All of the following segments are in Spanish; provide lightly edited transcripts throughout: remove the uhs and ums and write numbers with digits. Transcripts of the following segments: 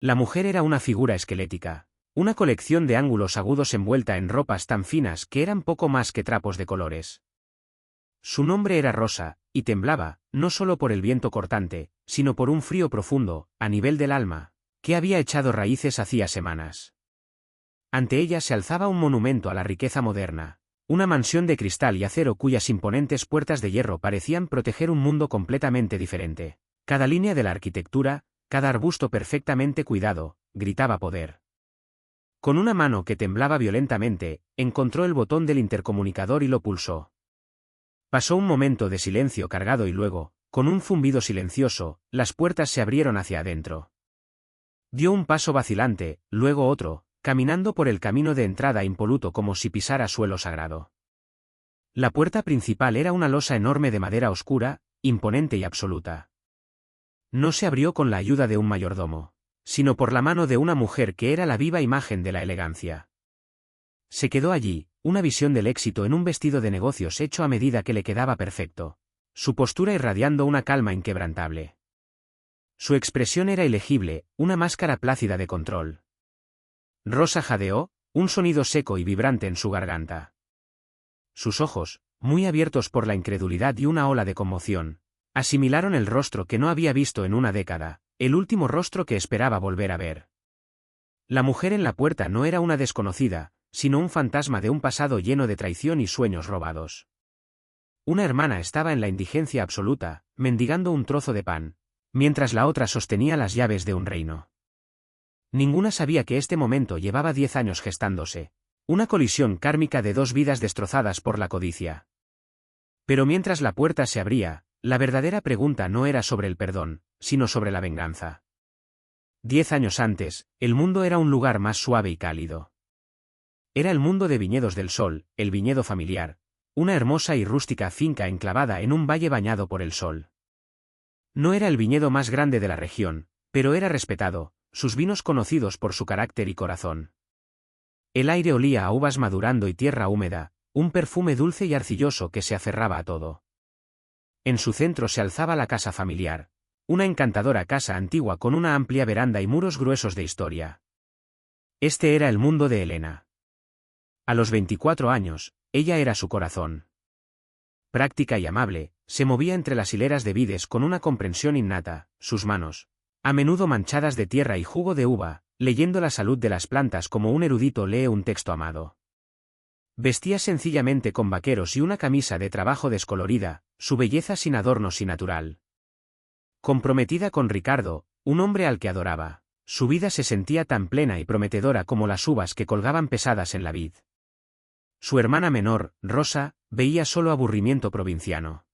La mujer era una figura esquelética, una colección de ángulos agudos envuelta en ropas tan finas que eran poco más que trapos de colores. Su nombre era Rosa, y temblaba, no solo por el viento cortante, sino por un frío profundo, a nivel del alma, que había echado raíces hacía semanas. Ante ella se alzaba un monumento a la riqueza moderna, una mansión de cristal y acero cuyas imponentes puertas de hierro parecían proteger un mundo completamente diferente. Cada línea de la arquitectura, cada arbusto perfectamente cuidado, gritaba poder. Con una mano que temblaba violentamente, encontró el botón del intercomunicador y lo pulsó. Pasó un momento de silencio cargado y luego, con un zumbido silencioso, las puertas se abrieron hacia adentro. Dio un paso vacilante, luego otro, caminando por el camino de entrada impoluto como si pisara suelo sagrado. La puerta principal era una losa enorme de madera oscura, imponente y absoluta. No se abrió con la ayuda de un mayordomo, sino por la mano de una mujer que era la viva imagen de la elegancia. Se quedó allí, una visión del éxito en un vestido de negocios hecho a medida que le quedaba perfecto, su postura irradiando una calma inquebrantable. Su expresión era ilegible, una máscara plácida de control. Rosa jadeó, un sonido seco y vibrante en su garganta. Sus ojos, muy abiertos por la incredulidad y una ola de conmoción, asimilaron el rostro que no había visto en una década, el último rostro que esperaba volver a ver. La mujer en la puerta no era una desconocida, sino un fantasma de un pasado lleno de traición y sueños robados. Una hermana estaba en la indigencia absoluta, mendigando un trozo de pan, mientras la otra sostenía las llaves de un reino. Ninguna sabía que este momento llevaba 10 años gestándose, una colisión kármica de dos vidas destrozadas por la codicia. Pero mientras la puerta se abría, la verdadera pregunta no era sobre el perdón, sino sobre la venganza. 10 años antes, el mundo era un lugar más suave y cálido. Era el mundo de Viñedos del Sol, el viñedo familiar, una hermosa y rústica finca enclavada en un valle bañado por el sol. No era el viñedo más grande de la región, pero era respetado, sus vinos conocidos por su carácter y corazón. El aire olía a uvas madurando y tierra húmeda, un perfume dulce y arcilloso que se aferraba a todo. En su centro se alzaba la casa familiar, una encantadora casa antigua con una amplia veranda y muros gruesos de historia. Este era el mundo de Elena. A los 24 años, ella era su corazón. Práctica y amable, se movía entre las hileras de vides con una comprensión innata, sus manos, a menudo manchadas de tierra y jugo de uva, leyendo la salud de las plantas como un erudito lee un texto amado. Vestía sencillamente con vaqueros y una camisa de trabajo descolorida, su belleza sin adornos y natural. Comprometida con Ricardo, un hombre al que adoraba, su vida se sentía tan plena y prometedora como las uvas que colgaban pesadas en la vid. Su hermana menor, Rosa, veía solo aburrimiento provinciano.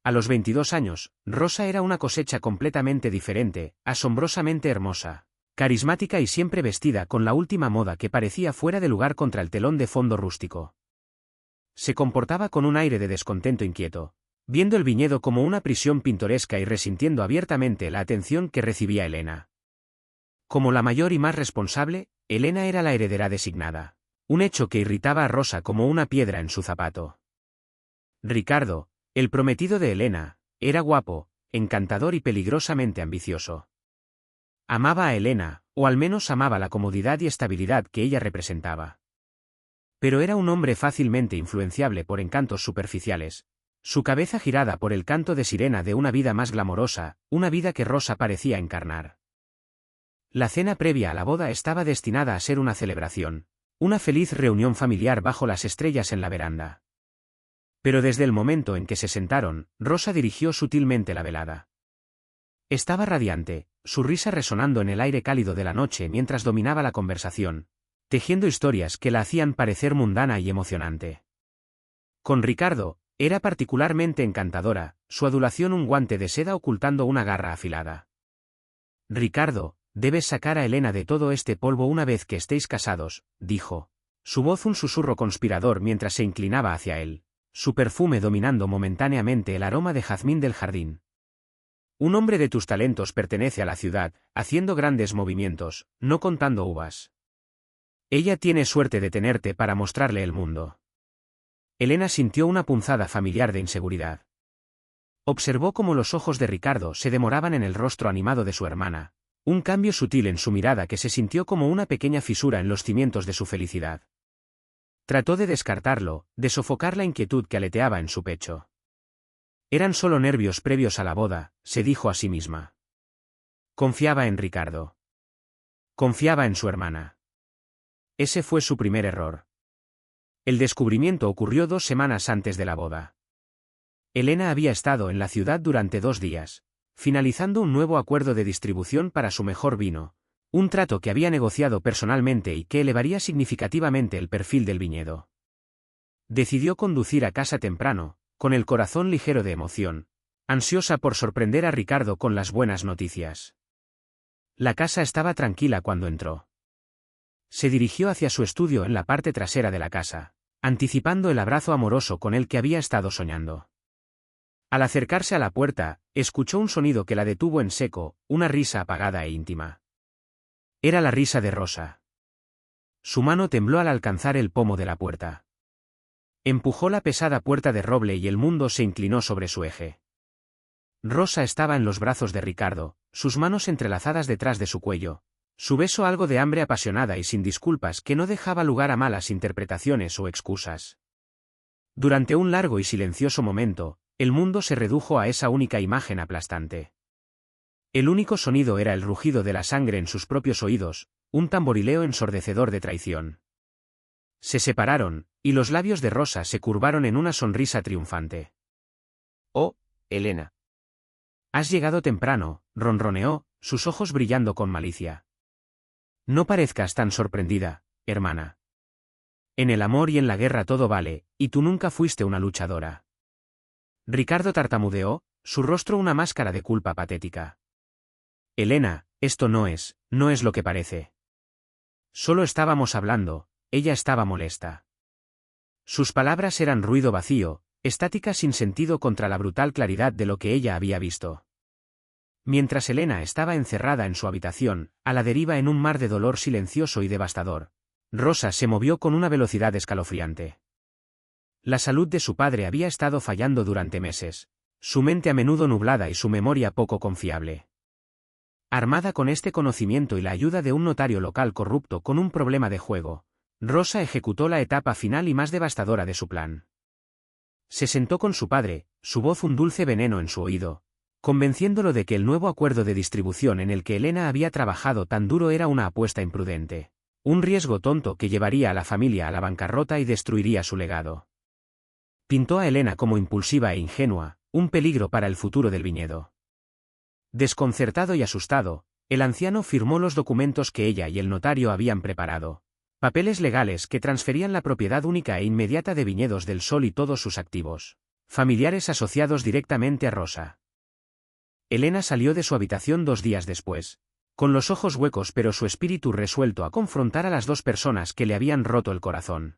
A los 22 años, Rosa era una cosecha completamente diferente, asombrosamente hermosa, carismática y siempre vestida con la última moda que parecía fuera de lugar contra el telón de fondo rústico. Se comportaba con un aire de descontento inquieto, viendo el viñedo como una prisión pintoresca y resintiendo abiertamente la atención que recibía Elena. Como la mayor y más responsable, Elena era la heredera designada, un hecho que irritaba a Rosa como una piedra en su zapato. Ricardo, el prometido de Elena, era guapo, encantador y peligrosamente ambicioso. Amaba a Elena, o al menos amaba la comodidad y estabilidad que ella representaba. Pero era un hombre fácilmente influenciable por encantos superficiales, su cabeza girada por el canto de sirena de una vida más glamorosa, una vida que Rosa parecía encarnar. La cena previa a la boda estaba destinada a ser una celebración, una feliz reunión familiar bajo las estrellas en la veranda. Pero desde el momento en que se sentaron, Rosa dirigió sutilmente la velada. Estaba radiante, su risa resonando en el aire cálido de la noche mientras dominaba la conversación, tejiendo historias que la hacían parecer mundana y emocionante. Con Ricardo, era particularmente encantadora, su adulación un guante de seda ocultando una garra afilada. Ricardo, debes sacar a Elena de todo este polvo una vez que estéis casados, dijo, su voz un susurro conspirador mientras se inclinaba hacia él, su perfume dominando momentáneamente el aroma de jazmín del jardín. Un hombre de tus talentos pertenece a la ciudad, haciendo grandes movimientos, no contando uvas. Ella tiene suerte de tenerte para mostrarle el mundo. Elena sintió una punzada familiar de inseguridad. Observó cómo los ojos de Ricardo se demoraban en el rostro animado de su hermana, Un cambio sutil en su mirada que se sintió como una pequeña fisura en los cimientos de su felicidad. Trató de descartarlo, de sofocar la inquietud que aleteaba en su pecho. Eran solo nervios previos a la boda, se dijo a sí misma. Confiaba en Ricardo. Confiaba en su hermana. Ese fue su primer error. El descubrimiento ocurrió 2 semanas antes de la boda. Elena había estado en la ciudad durante 2 días, finalizando un nuevo acuerdo de distribución para su mejor vino, un trato que había negociado personalmente y que elevaría significativamente el perfil del viñedo. Decidió conducir a casa temprano, con el corazón ligero de emoción, ansiosa por sorprender a Ricardo con las buenas noticias. La casa estaba tranquila cuando entró. Se dirigió hacia su estudio en la parte trasera de la casa, anticipando el abrazo amoroso con el que había estado soñando. Al acercarse a la puerta, escuchó un sonido que la detuvo en seco, una risa apagada e íntima. Era la risa de Rosa. Su mano tembló al alcanzar el pomo de la puerta. Empujó la pesada puerta de roble y el mundo se inclinó sobre su eje. Rosa estaba en los brazos de Ricardo, sus manos entrelazadas detrás de su cuello, su beso algo de hambre apasionada y sin disculpas que no dejaba lugar a malas interpretaciones o excusas. Durante un largo y silencioso momento, el mundo se redujo a esa única imagen aplastante. El único sonido era el rugido de la sangre en sus propios oídos, un tamborileo ensordecedor de traición. Se separaron, y los labios de Rosa se curvaron en una sonrisa triunfante. «Oh, Elena. Has llegado temprano», ronroneó, sus ojos brillando con malicia. «No parezcas tan sorprendida, hermana. En el amor y en la guerra todo vale, y tú nunca fuiste una luchadora». Ricardo tartamudeó, su rostro una máscara de culpa patética. «Elena, esto no es lo que parece. Solo estábamos hablando», ella estaba molesta. Sus palabras eran ruido vacío, estáticas sin sentido contra la brutal claridad de lo que ella había visto. Mientras Elena estaba encerrada en su habitación, a la deriva en un mar de dolor silencioso y devastador, Rosa se movió con una velocidad escalofriante. La salud de su padre había estado fallando durante meses, su mente a menudo nublada y su memoria poco confiable. Armada con este conocimiento y la ayuda de un notario local corrupto con un problema de juego, Rosa ejecutó la etapa final y más devastadora de su plan. Se sentó con su padre, su voz un dulce veneno en su oído, convenciéndolo de que el nuevo acuerdo de distribución en el que Elena había trabajado tan duro era una apuesta imprudente, un riesgo tonto que llevaría a la familia a la bancarrota y destruiría su legado. Pintó a Elena como impulsiva e ingenua, un peligro para el futuro del viñedo. Desconcertado y asustado, el anciano firmó los documentos que ella y el notario habían preparado, papeles legales que transferían la propiedad única e inmediata de Viñedos del Sol y todos sus activos, familiares asociados directamente a Rosa. Elena salió de su habitación 2 días después, con los ojos huecos pero su espíritu resuelto a confrontar a las 2 personas que le habían roto el corazón.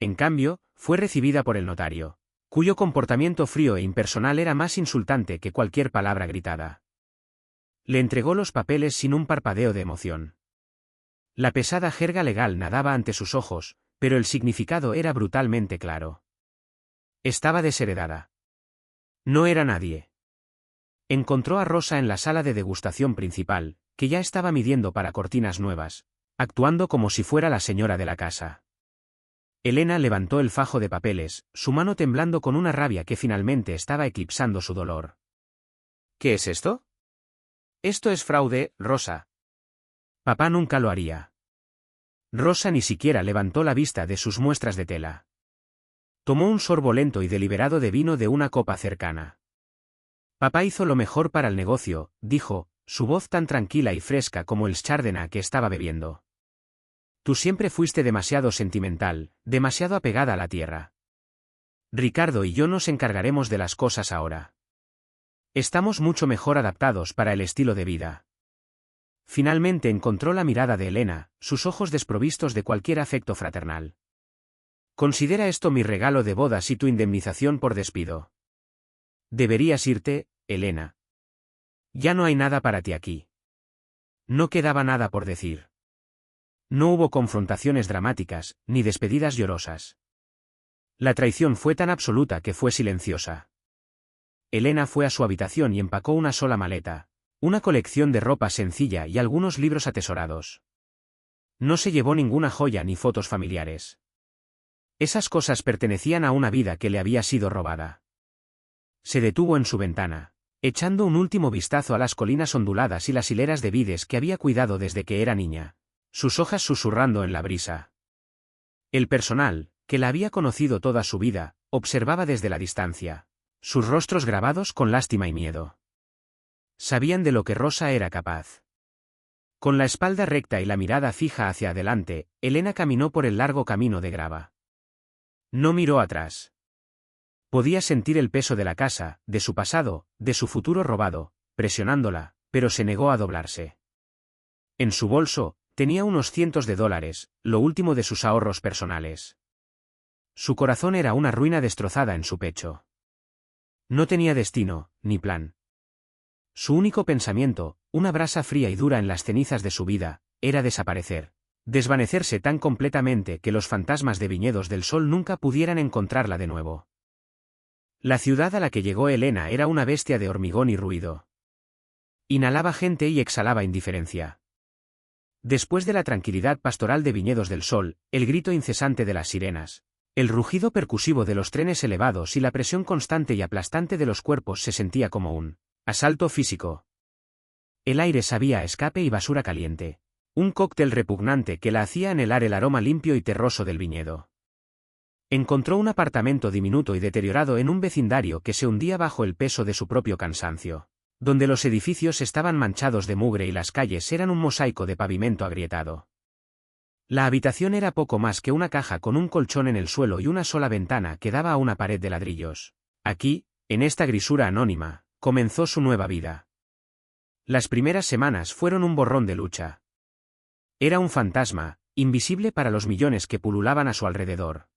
En cambio, fue recibida por el notario, cuyo comportamiento frío e impersonal era más insultante que cualquier palabra gritada. Le entregó los papeles sin un parpadeo de emoción. La pesada jerga legal nadaba ante sus ojos, pero el significado era brutalmente claro. Estaba desheredada. No era nadie. Encontró a Rosa en la sala de degustación principal, que ya estaba midiendo para cortinas nuevas, actuando como si fuera la señora de la casa. Elena levantó el fajo de papeles, su mano temblando con una rabia que finalmente estaba eclipsando su dolor. «¿Qué es esto?» «Esto es fraude, Rosa. Papá nunca lo haría». Rosa ni siquiera levantó la vista de sus muestras de tela. Tomó un sorbo lento y deliberado de vino de una copa cercana. «Papá hizo lo mejor para el negocio», dijo, su voz tan tranquila y fresca como el Chardonnay que estaba bebiendo. «Tú siempre fuiste demasiado sentimental, demasiado apegada a la tierra. Ricardo y yo nos encargaremos de las cosas ahora. Estamos mucho mejor adaptados para el estilo de vida». Finalmente encontró la mirada de Elena, sus ojos desprovistos de cualquier afecto fraternal. «Considera esto mi regalo de bodas y tu indemnización por despido. Deberías irte, Elena. Ya no hay nada para ti aquí». No quedaba nada por decir. No hubo confrontaciones dramáticas, ni despedidas llorosas. La traición fue tan absoluta que fue silenciosa. Elena fue a su habitación y empacó una sola maleta, una colección de ropa sencilla y algunos libros atesorados. No se llevó ninguna joya ni fotos familiares. Esas cosas pertenecían a una vida que le había sido robada. Se detuvo en su ventana, echando un último vistazo a las colinas onduladas y las hileras de vides que había cuidado desde que era niña, sus hojas susurrando en la brisa. El personal, que la había conocido toda su vida, observaba desde la distancia, sus rostros grabados con lástima y miedo. Sabían de lo que Rosa era capaz. Con la espalda recta y la mirada fija hacia adelante, Elena caminó por el largo camino de grava. No miró atrás. Podía sentir el peso de la casa, de su pasado, de su futuro robado, presionándola, pero se negó a doblarse. En su bolso, tenía unos cientos de dólares, lo último de sus ahorros personales. Su corazón era una ruina destrozada en su pecho. No tenía destino, ni plan. Su único pensamiento, una brasa fría y dura en las cenizas de su vida, era desaparecer, desvanecerse tan completamente que los fantasmas de Viñedos del Sol nunca pudieran encontrarla de nuevo. La ciudad a la que llegó Elena era una bestia de hormigón y ruido. Inhalaba gente y exhalaba indiferencia. Después de la tranquilidad pastoral de Viñedos del Sol, el grito incesante de las sirenas, el rugido percusivo de los trenes elevados y la presión constante y aplastante de los cuerpos se sentía como un asalto físico. El aire sabía a escape y basura caliente, un cóctel repugnante que la hacía anhelar el aroma limpio y terroso del viñedo. Encontró un apartamento diminuto y deteriorado en un vecindario que se hundía bajo el peso de su propio cansancio, donde los edificios estaban manchados de mugre y las calles eran un mosaico de pavimento agrietado. La habitación era poco más que una caja con un colchón en el suelo y una sola ventana que daba a una pared de ladrillos. Aquí, en esta grisura anónima, comenzó su nueva vida. Las primeras semanas fueron un borrón de lucha. Era un fantasma, invisible para los millones que pululaban a su alrededor.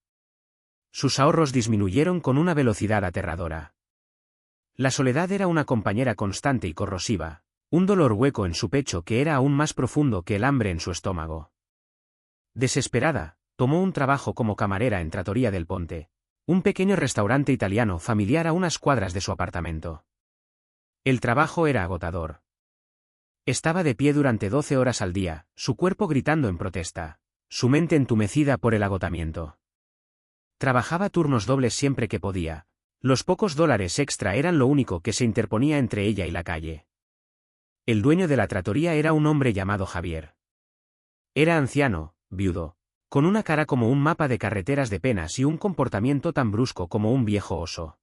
Sus ahorros disminuyeron con una velocidad aterradora. La soledad era una compañera constante y corrosiva, un dolor hueco en su pecho que era aún más profundo que el hambre en su estómago. Desesperada, tomó un trabajo como camarera en Trattoria del Ponte, un pequeño restaurante italiano familiar a unas cuadras de su apartamento. El trabajo era agotador. Estaba de pie durante 12 horas al día, su cuerpo gritando en protesta, su mente entumecida por el agotamiento. Trabajaba turnos dobles siempre que podía. Los pocos dólares extra eran lo único que se interponía entre ella y la calle. El dueño de la trattoria era un hombre llamado Javier. Era anciano, viudo, con una cara como un mapa de carreteras de penas y un comportamiento tan brusco como un viejo oso.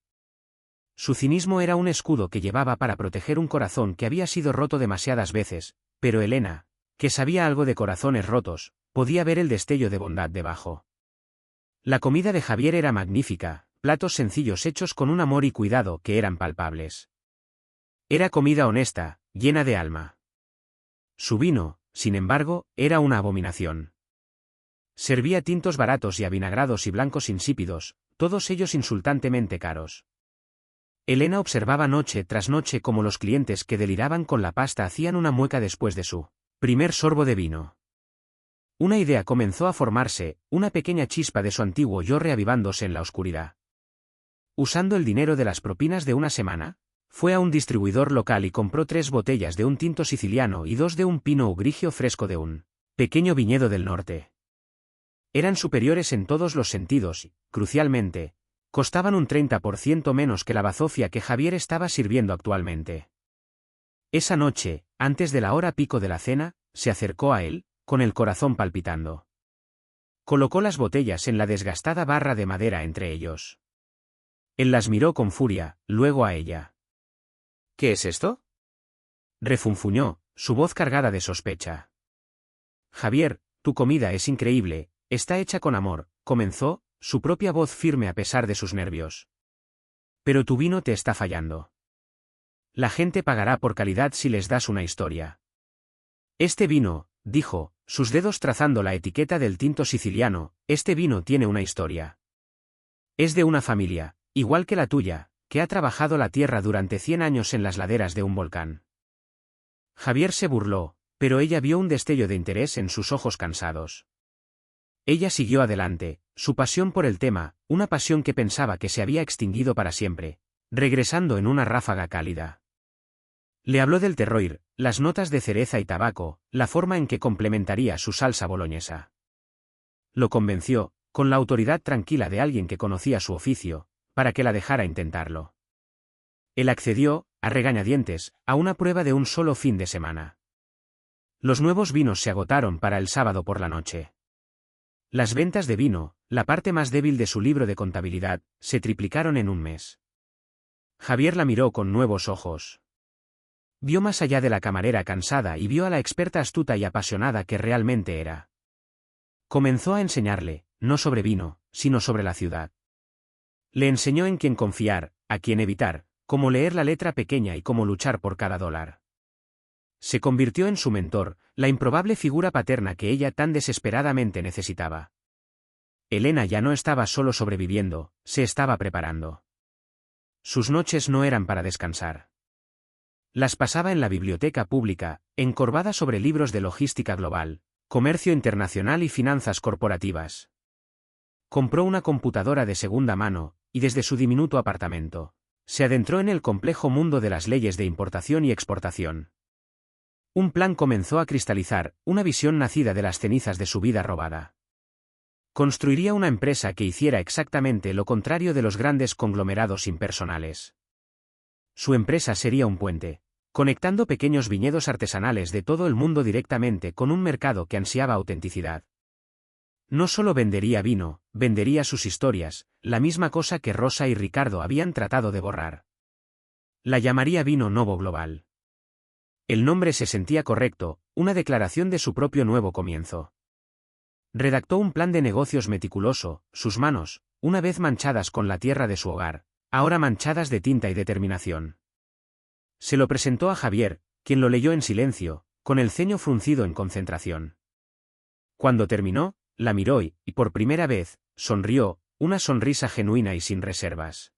Su cinismo era un escudo que llevaba para proteger un corazón que había sido roto demasiadas veces, pero Elena, que sabía algo de corazones rotos, podía ver el destello de bondad debajo. La comida de Javier era magnífica, platos sencillos hechos con un amor y cuidado que eran palpables. Era comida honesta, llena de alma. Su vino, sin embargo, era una abominación. Servía tintos baratos y avinagrados y blancos insípidos, todos ellos insultantemente caros. Elena observaba noche tras noche cómo los clientes que deliraban con la pasta hacían una mueca después de su primer sorbo de vino. Una idea comenzó a formarse, una pequeña chispa de su antiguo yo reavivándose en la oscuridad. Usando el dinero de las propinas de una semana, fue a un distribuidor local y compró 3 botellas de un tinto siciliano y 2 de un Pinot Grigio fresco de un pequeño viñedo del norte. Eran superiores en todos los sentidos y, crucialmente, costaban un 30% menos que la bazofia que Javier estaba sirviendo actualmente. Esa noche, antes de la hora pico de la cena, se acercó a él, con el corazón palpitando. Colocó las botellas en la desgastada barra de madera entre ellos. Él las miró con furia, luego a ella. ¿Qué es esto?, refunfuñó, su voz cargada de sospecha. Javier, tu comida es increíble, está hecha con amor, comenzó, su propia voz firme a pesar de sus nervios. Pero tu vino te está fallando. La gente pagará por calidad si les das una historia. Este vino, dijo, sus dedos trazando la etiqueta del tinto siciliano, este vino tiene una historia. Es de una familia, igual que la tuya, que ha trabajado la tierra durante 100 años en las laderas de un volcán. Javier se burló, pero ella vio un destello de interés en sus ojos cansados. Ella siguió adelante, su pasión por el tema, una pasión que pensaba que se había extinguido para siempre, regresando en una ráfaga cálida. Le habló del terroir, las notas de cereza y tabaco, la forma en que complementaría su salsa boloñesa. Lo convenció, con la autoridad tranquila de alguien que conocía su oficio, para que la dejara intentarlo. Él accedió, a regañadientes, a una prueba de un solo fin de semana. Los nuevos vinos se agotaron para el sábado por la noche. Las ventas de vino, la parte más débil de su libro de contabilidad, se triplicaron en un mes. Javier la miró con nuevos ojos. Vio más allá de la camarera cansada y vio a la experta astuta y apasionada que realmente era. Comenzó a enseñarle, no sobre vino, sino sobre la ciudad. Le enseñó en quién confiar, a quién evitar, cómo leer la letra pequeña y cómo luchar por cada dólar. Se convirtió en su mentor, la improbable figura paterna que ella tan desesperadamente necesitaba. Elena ya no estaba solo sobreviviendo, se estaba preparando. Sus noches no eran para descansar. Las pasaba en la biblioteca pública, encorvada sobre libros de logística global, comercio internacional y finanzas corporativas. Compró una computadora de segunda mano, y desde su diminuto apartamento, se adentró en el complejo mundo de las leyes de importación y exportación. Un plan comenzó a cristalizar, una visión nacida de las cenizas de su vida robada. Construiría una empresa que hiciera exactamente lo contrario de los grandes conglomerados impersonales. Su empresa sería un puente, conectando pequeños viñedos artesanales de todo el mundo directamente con un mercado que ansiaba autenticidad. No solo vendería vino, vendería sus historias, la misma cosa que Rosa y Ricardo habían tratado de borrar. La llamaría Vino Novo Global. El nombre se sentía correcto, una declaración de su propio nuevo comienzo. Redactó un plan de negocios meticuloso, sus manos, una vez manchadas con la tierra de su hogar, ahora manchadas de tinta y determinación. Se lo presentó a Javier, quien lo leyó en silencio, con el ceño fruncido en concentración. Cuando terminó, la miró y, por primera vez, sonrió, una sonrisa genuina y sin reservas.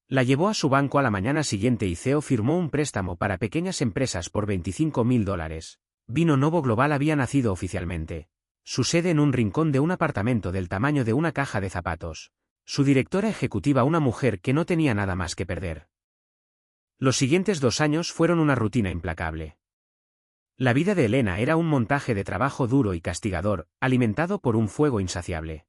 La llevó a su banco a la mañana siguiente y CEO firmó un préstamo para pequeñas empresas por $25.000. Vino Novo Global había nacido oficialmente. Su sede en un rincón de un apartamento del tamaño de una caja de zapatos. Su directora ejecutiva una mujer que no tenía nada más que perder. Los siguientes 2 años fueron una rutina implacable. La vida de Elena era un montaje de trabajo duro y castigador, alimentado por un fuego insaciable.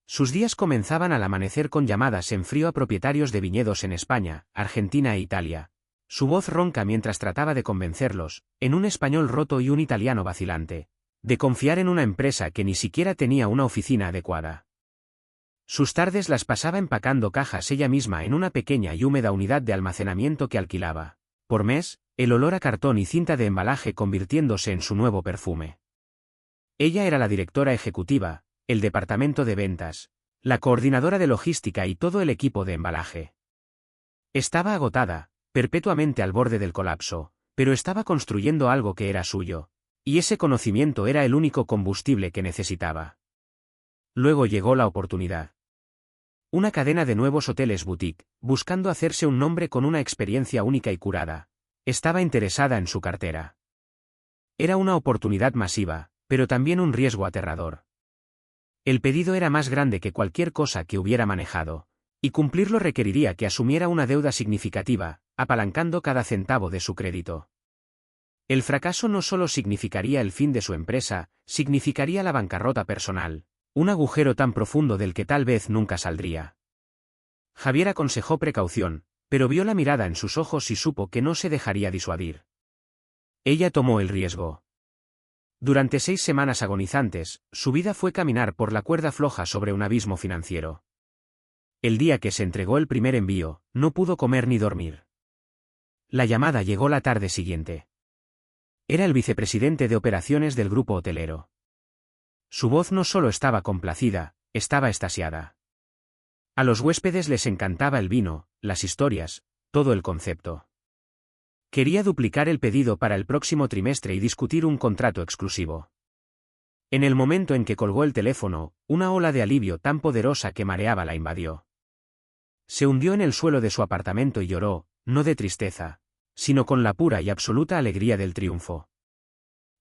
Sus días comenzaban al amanecer con llamadas en frío a propietarios de viñedos en España, Argentina e Italia. Su voz ronca mientras trataba de convencerlos, en un español roto y un italiano vacilante, de confiar en una empresa que ni siquiera tenía una oficina adecuada. Sus tardes las pasaba empacando cajas ella misma en una pequeña y húmeda unidad de almacenamiento que alquilaba. Por mes, el olor a cartón y cinta de embalaje convirtiéndose en su nuevo perfume. Ella era la directora ejecutiva, el departamento de ventas, la coordinadora de logística y todo el equipo de embalaje. Estaba agotada, perpetuamente al borde del colapso, pero estaba construyendo algo que era suyo, y ese conocimiento era el único combustible que necesitaba. Luego llegó la oportunidad. Una cadena de nuevos hoteles boutique, buscando hacerse un nombre con una experiencia única y curada, estaba interesada en su cartera. Era una oportunidad masiva, pero también un riesgo aterrador. El pedido era más grande que cualquier cosa que hubiera manejado, y cumplirlo requeriría que asumiera una deuda significativa, apalancando cada centavo de su crédito. El fracaso no solo significaría el fin de su empresa, significaría la bancarrota personal, un agujero tan profundo del que tal vez nunca saldría. Javier aconsejó precaución, pero vio la mirada en sus ojos y supo que no se dejaría disuadir. Ella tomó el riesgo. Durante 6 semanas agonizantes, su vida fue caminar por la cuerda floja sobre un abismo financiero. El día que se entregó el primer envío, no pudo comer ni dormir. La llamada llegó la tarde siguiente. Era el vicepresidente de operaciones del grupo hotelero. Su voz no solo estaba complacida, estaba extasiada. A los huéspedes les encantaba el vino, las historias, todo el concepto. Quería duplicar el pedido para el próximo trimestre y discutir un contrato exclusivo. En el momento en que colgó el teléfono, una ola de alivio tan poderosa que mareaba la invadió. Se hundió en el suelo de su apartamento y lloró, no de tristeza, sino con la pura y absoluta alegría del triunfo.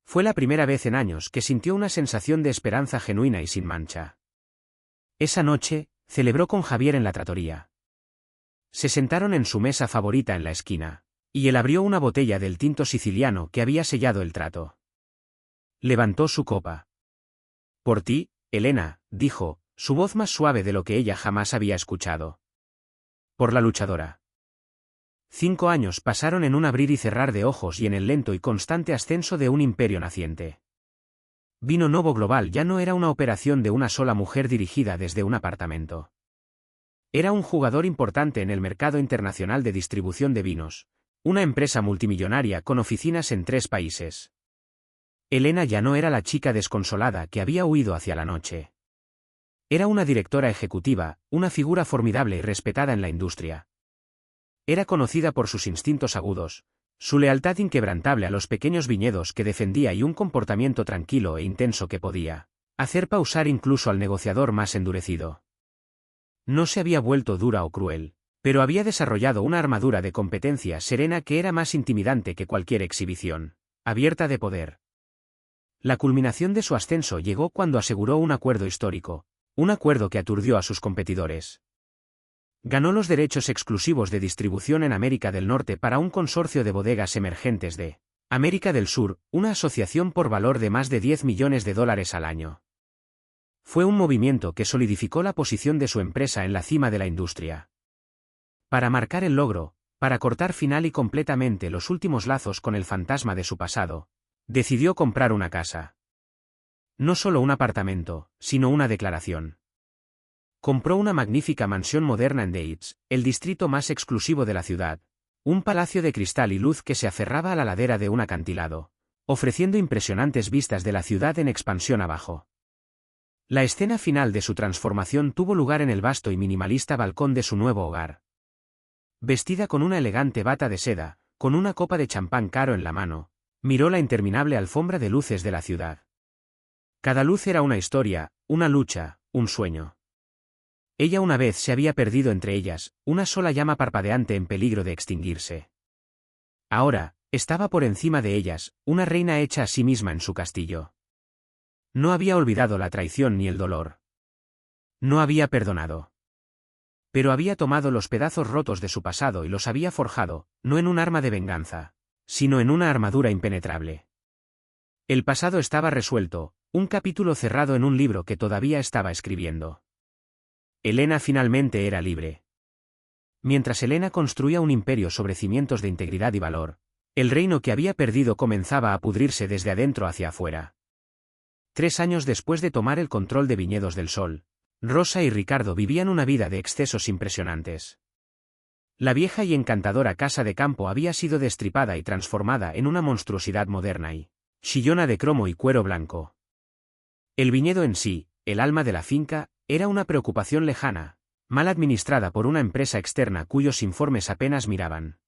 Fue la primera vez en años que sintió una sensación de esperanza genuina y sin mancha. Esa noche, celebró con Javier en la trattoria. Se sentaron en su mesa favorita en la esquina, Y él abrió una botella del tinto siciliano que había sellado el trato. Levantó su copa. Por ti, Elena, dijo, su voz más suave de lo que ella jamás había escuchado. Por la luchadora. 5 años pasaron en un abrir y cerrar de ojos y en el lento y constante ascenso de un imperio naciente. Vino Novo Global ya no era una operación de una sola mujer dirigida desde un apartamento. Era un jugador importante en el mercado internacional de distribución de vinos, una empresa multimillonaria con oficinas en 3 países. Elena ya no era la chica desconsolada que había huido hacia la noche. Era una directora ejecutiva, una figura formidable y respetada en la industria. Era conocida por sus instintos agudos, su lealtad inquebrantable a los pequeños viñedos que defendía y un comportamiento tranquilo e intenso que podía hacer pausar incluso al negociador más endurecido. No se había vuelto dura o cruel, pero había desarrollado una armadura de competencia serena que era más intimidante que cualquier exhibición abierta de poder. La culminación de su ascenso llegó cuando aseguró un acuerdo histórico, un acuerdo que aturdió a sus competidores. Ganó los derechos exclusivos de distribución en América del Norte para un consorcio de bodegas emergentes de América del Sur, una asociación por valor de más de $10 millones al año. Fue un movimiento que solidificó la posición de su empresa en la cima de la industria. Para marcar el logro, para cortar final y completamente los últimos lazos con el fantasma de su pasado, decidió comprar una casa. No solo un apartamento, sino una declaración. Compró una magnífica mansión moderna en Deitz, el distrito más exclusivo de la ciudad, un palacio de cristal y luz que se aferraba a la ladera de un acantilado, ofreciendo impresionantes vistas de la ciudad en expansión abajo. La escena final de su transformación tuvo lugar en el vasto y minimalista balcón de su nuevo hogar. Vestida con una elegante bata de seda, con una copa de champán caro en la mano, miró la interminable alfombra de luces de la ciudad. Cada luz era una historia, una lucha, un sueño. Ella una vez se había perdido entre ellas, una sola llama parpadeante en peligro de extinguirse. Ahora, estaba por encima de ellas, una reina hecha a sí misma en su castillo. No había olvidado la traición ni el dolor. No había perdonado. Pero había tomado los pedazos rotos de su pasado y los había forjado, no en un arma de venganza, sino en una armadura impenetrable. El pasado estaba resuelto, un capítulo cerrado en un libro que todavía estaba escribiendo. Elena finalmente era libre. Mientras Elena construía un imperio sobre cimientos de integridad y valor, el reino que había perdido comenzaba a pudrirse desde adentro hacia afuera. 3 años después de tomar el control de Viñedos del Sol, Rosa y Ricardo vivían una vida de excesos impresionantes. La vieja y encantadora casa de campo había sido destripada y transformada en una monstruosidad moderna y chillona de cromo y cuero blanco. El viñedo en sí, el alma de la finca, era una preocupación lejana, mal administrada por una empresa externa cuyos informes apenas miraban.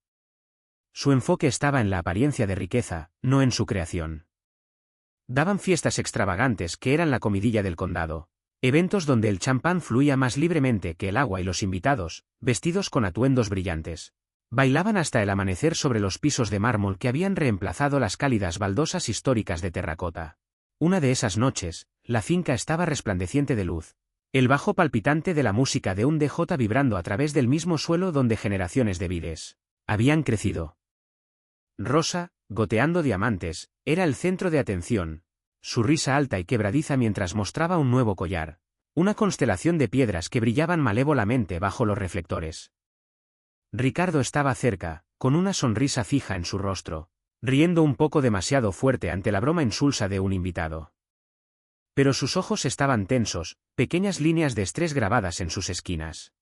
Su enfoque estaba en la apariencia de riqueza, no en su creación. Daban fiestas extravagantes que eran la comidilla del condado, eventos donde el champán fluía más libremente que el agua y los invitados, vestidos con atuendos brillantes, bailaban hasta el amanecer sobre los pisos de mármol que habían reemplazado las cálidas baldosas históricas de terracota. Una de esas noches, la finca estaba resplandeciente de luz, el bajo palpitante de la música de un DJ vibrando a través del mismo suelo donde generaciones de vides habían crecido. Rosa, goteando diamantes, era el centro de atención, su risa alta y quebradiza mientras mostraba un nuevo collar, una constelación de piedras que brillaban malévolamente bajo los reflectores. Ricardo estaba cerca, con una sonrisa fija en su rostro, riendo un poco demasiado fuerte ante la broma insulsa de un invitado. Pero sus ojos estaban tensos, pequeñas líneas de estrés grabadas en sus esquinas.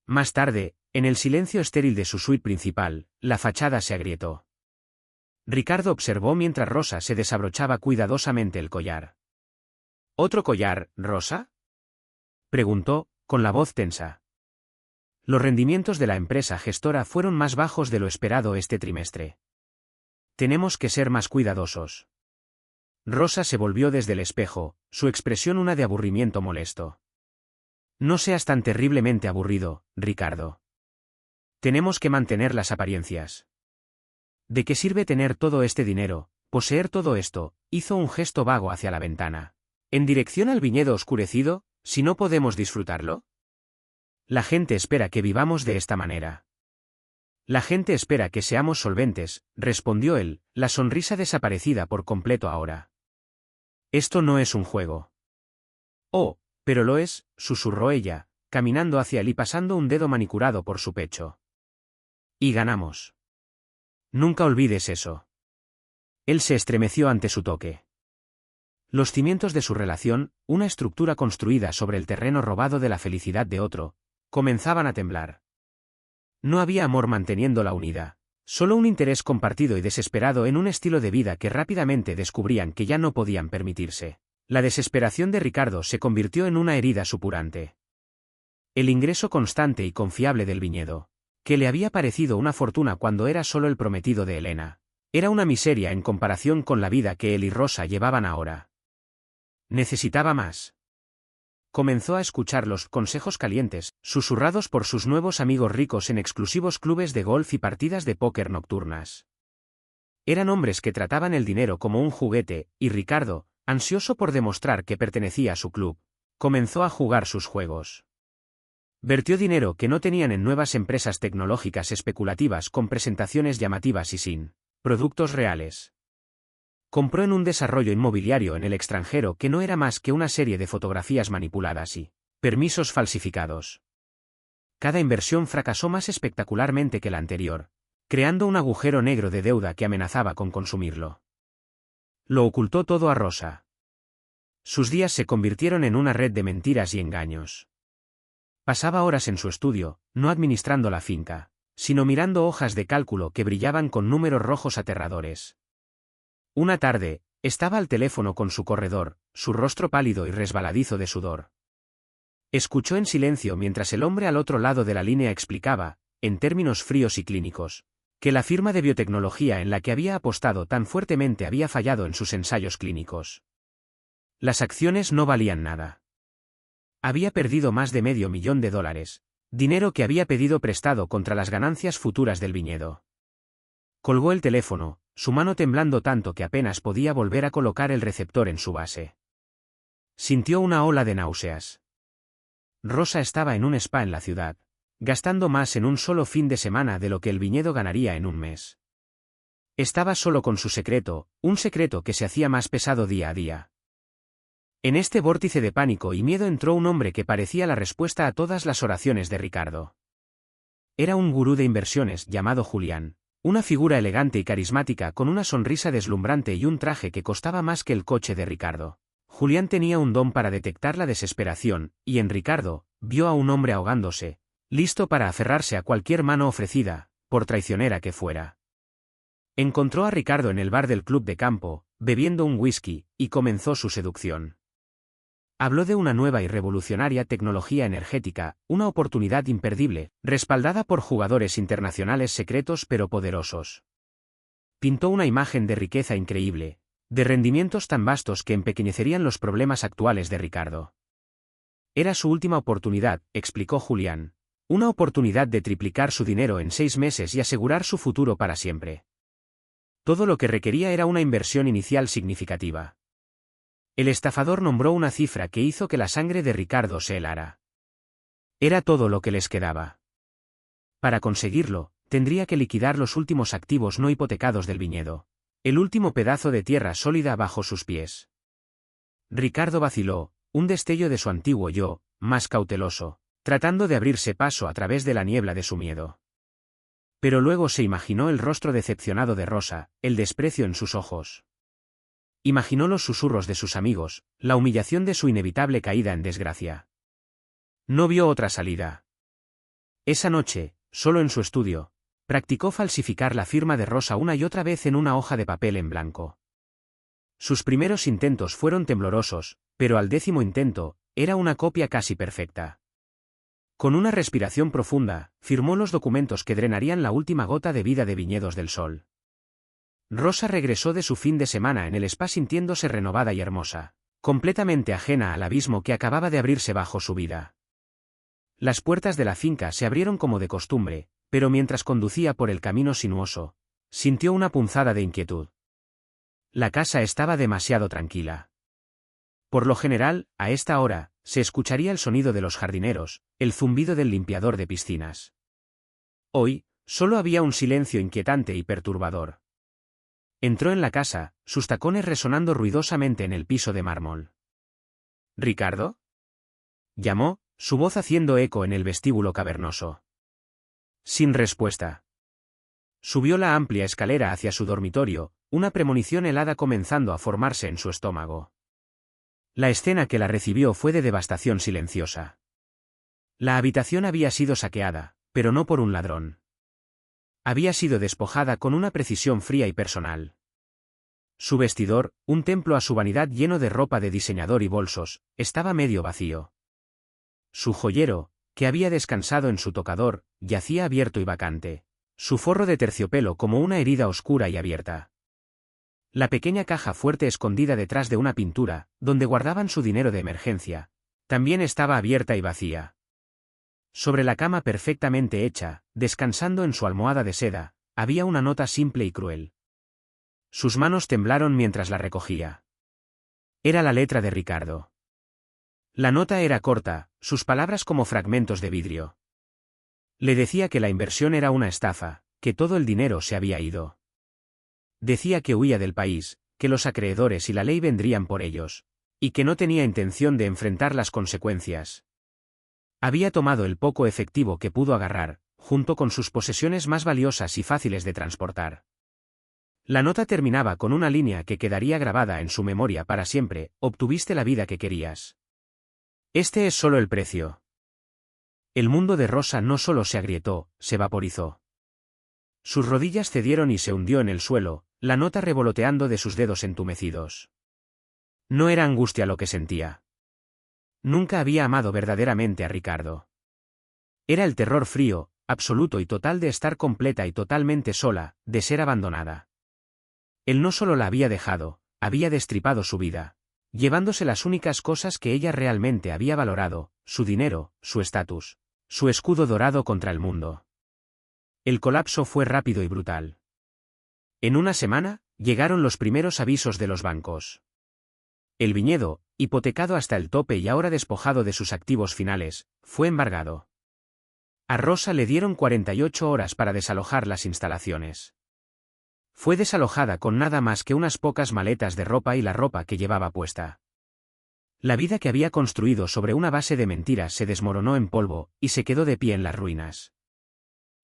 Más tarde, en el silencio estéril de su suite principal, la fachada se agrietó. Ricardo observó mientras Rosa se desabrochaba cuidadosamente el collar. ¿Otro collar, Rosa?, preguntó, con la voz tensa. Los rendimientos de la empresa gestora fueron más bajos de lo esperado este trimestre. Tenemos que ser más cuidadosos. Rosa se volvió desde el espejo, su expresión una de aburrimiento molesto. No seas tan terriblemente aburrido, Ricardo. Tenemos que mantener las apariencias. ¿De qué sirve tener todo este dinero, poseer todo esto? Hizo un gesto vago hacia la ventana. ¿En dirección al viñedo oscurecido, si no podemos disfrutarlo? La gente espera que vivamos de esta manera. La gente espera que seamos solventes, respondió él, la sonrisa desaparecida por completo ahora. Esto no es un juego. Oh, pero lo es, susurró ella, caminando hacia él y pasando un dedo manicurado por su pecho. Y ganamos. Nunca olvides eso. Él se estremeció ante su toque. Los cimientos de su relación, una estructura construida sobre el terreno robado de la felicidad de otro, comenzaban a temblar. No había amor manteniéndola unida, solo un interés compartido y desesperado en un estilo de vida que rápidamente descubrían que ya no podían permitirse. La desesperación de Ricardo se convirtió en una herida supurante. El ingreso constante y confiable del viñedo, que le había parecido una fortuna cuando era solo el prometido de Elena, era una miseria en comparación con la vida que él y Rosa llevaban ahora. Necesitaba más. Comenzó a escuchar los consejos calientes, susurrados por sus nuevos amigos ricos en exclusivos clubes de golf y partidas de póker nocturnas. Eran hombres que trataban el dinero como un juguete, y Ricardo, ansioso por demostrar que pertenecía a su club, comenzó a jugar sus juegos. Vertió dinero que no tenían en nuevas empresas tecnológicas especulativas con presentaciones llamativas y sin productos reales. Compró en un desarrollo inmobiliario en el extranjero que no era más que una serie de fotografías manipuladas y permisos falsificados. Cada inversión fracasó más espectacularmente que la anterior, creando un agujero negro de deuda que amenazaba con consumirlo. Lo ocultó todo a Rosa. Sus días se convirtieron en una red de mentiras y engaños. Pasaba horas en su estudio, no administrando la finca, sino mirando hojas de cálculo que brillaban con números rojos aterradores. Una tarde, estaba al teléfono con su corredor, su rostro pálido y resbaladizo de sudor. Escuchó en silencio mientras el hombre al otro lado de la línea explicaba, en términos fríos y clínicos, que la firma de biotecnología en la que había apostado tan fuertemente había fallado en sus ensayos clínicos. Las acciones no valían nada. Había perdido más de $500,000, dinero que había pedido prestado contra las ganancias futuras del viñedo. Colgó el teléfono, su mano temblando tanto que apenas podía volver a colocar el receptor en su base. Sintió una ola de náuseas. Rosa estaba en un spa en la ciudad, gastando más en un solo fin de semana de lo que el viñedo ganaría en un mes. Estaba solo con su secreto, un secreto que se hacía más pesado día a día. En este vórtice de pánico y miedo entró un hombre que parecía la respuesta a todas las oraciones de Ricardo. Era un gurú de inversiones llamado Julián. Una figura elegante y carismática con una sonrisa deslumbrante y un traje que costaba más que el coche de Ricardo. Julián tenía un don para detectar la desesperación, y en Ricardo, vio a un hombre ahogándose, listo para aferrarse a cualquier mano ofrecida, por traicionera que fuera. Encontró a Ricardo en el bar del club de campo, bebiendo un whisky, y comenzó su seducción. Habló de una nueva y revolucionaria tecnología energética, una oportunidad imperdible, respaldada por jugadores internacionales secretos pero poderosos. Pintó una imagen de riqueza increíble, de rendimientos tan vastos que empequeñecerían los problemas actuales de Ricardo. Era su última oportunidad, explicó Julián. Una oportunidad de triplicar su dinero en 6 meses y asegurar su futuro para siempre. Todo lo que requería era una inversión inicial significativa. El estafador nombró una cifra que hizo que la sangre de Ricardo se helara. Era todo lo que les quedaba. Para conseguirlo, tendría que liquidar los últimos activos no hipotecados del viñedo, el último pedazo de tierra sólida bajo sus pies. Ricardo vaciló, un destello de su antiguo yo, más cauteloso, tratando de abrirse paso a través de la niebla de su miedo. Pero luego se imaginó el rostro decepcionado de Rosa, el desprecio en sus ojos. Imaginó los susurros de sus amigos, la humillación de su inevitable caída en desgracia. No vio otra salida. Esa noche, solo en su estudio, practicó falsificar la firma de Rosa una y otra vez en una hoja de papel en blanco. Sus primeros intentos fueron temblorosos, pero al 10º intento, era una copia casi perfecta. Con una respiración profunda, firmó los documentos que drenarían la última gota de vida de Viñedos del Sol. Rosa regresó de su fin de semana en el spa sintiéndose renovada y hermosa, completamente ajena al abismo que acababa de abrirse bajo su vida. Las puertas de la finca se abrieron como de costumbre, pero mientras conducía por el camino sinuoso, sintió una punzada de inquietud. La casa estaba demasiado tranquila. Por lo general, a esta hora, se escucharía el sonido de los jardineros, el zumbido del limpiador de piscinas. Hoy, Solo había un silencio inquietante y perturbador. Entró en la casa, sus tacones resonando ruidosamente en el piso de mármol. ¿Ricardo? Llamó, su voz haciendo eco en el vestíbulo cavernoso. Sin respuesta. Subió la amplia escalera hacia su dormitorio, una premonición helada comenzando a formarse en su estómago. La escena que la recibió fue de devastación silenciosa. La habitación había sido saqueada, pero no por un ladrón. Había sido despojada con una precisión fría y personal. Su vestidor, un templo a su vanidad lleno de ropa de diseñador y bolsos, estaba medio vacío. Su joyero, que había descansado en su tocador, yacía abierto y vacante, su forro de terciopelo como una herida oscura y abierta. La pequeña caja fuerte escondida detrás de una pintura, donde guardaban su dinero de emergencia, también estaba abierta y vacía. Sobre la cama perfectamente hecha, descansando en su almohada de seda, había una nota simple y cruel. Sus manos temblaron mientras la recogía. Era la letra de Ricardo. La nota era corta, sus palabras como fragmentos de vidrio. Le decía que la inversión era una estafa, que todo el dinero se había ido. Decía que huía del país, que los acreedores y la ley vendrían por ellos, y que no tenía intención de enfrentar las consecuencias. Había tomado el poco efectivo que pudo agarrar, junto con sus posesiones más valiosas y fáciles de transportar. La nota terminaba con una línea que quedaría grabada en su memoria para siempre: obtuviste la vida que querías. Este es solo el precio. El mundo de Rosa no solo se agrietó, se vaporizó. Sus rodillas cedieron y se hundió en el suelo, la nota revoloteando de sus dedos entumecidos. No era angustia lo que sentía. Nunca había amado verdaderamente a Ricardo. Era el terror frío, absoluto y total de estar completa y totalmente sola, de ser abandonada. Él no solo la había dejado, había destripado su vida, llevándose las únicas cosas que ella realmente había valorado: su dinero, su estatus, su escudo dorado contra el mundo. El colapso fue rápido y brutal. En una semana, llegaron los primeros avisos de los bancos. El viñedo, hipotecado hasta el tope y ahora despojado de sus activos finales, fue embargado. A Rosa le dieron 48 horas para desalojar las instalaciones. Fue desalojada con nada más que unas pocas maletas de ropa y la ropa que llevaba puesta. La vida que había construido sobre una base de mentiras se desmoronó en polvo, y se quedó de pie en las ruinas.